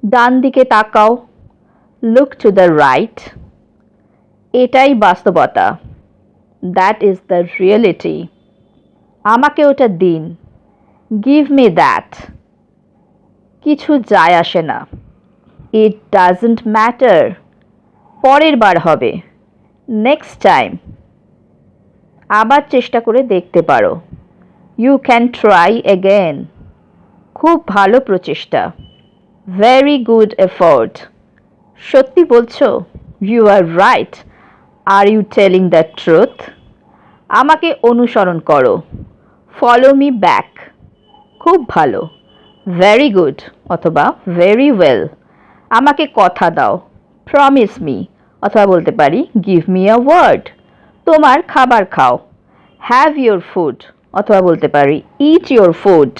ডান দিকে তাকাও, look to the right. এটাই বাস্তবতা, দ্যাট ইজ দ্য রিয়েলিটি। আমাকে ওটা দিন, গিভ মি দ্যাট। কিছু যায় আসে না, ইট ডাজন্ট ম্যাটার। পরের বার হবে, নেক্সট টাইম। আবার চেষ্টা করে দেখতে পারো, ইউ ক্যান ট্রাই অ্যাগেন। খুব ভালো প্রচেষ্টা, ভেরি গুড এফোর্ট। সত্যি বলছো, you are right. Are you telling the truth? আমাকে অনুসরণ করো, ফলো মি ব্যাক। খুব ভালো, ভেরি গুড অথবা ভেরি ওয়েল। আমাকে কথা দাও, প্রমিস মি, অথবা বলতে পারি গিভ মি আ ওয়ার্ড। তোমার খাবার খাও, হ্যাভ ইয়োর ফুড, অথবা বলতে পারি ইট ইয়োর ফুড।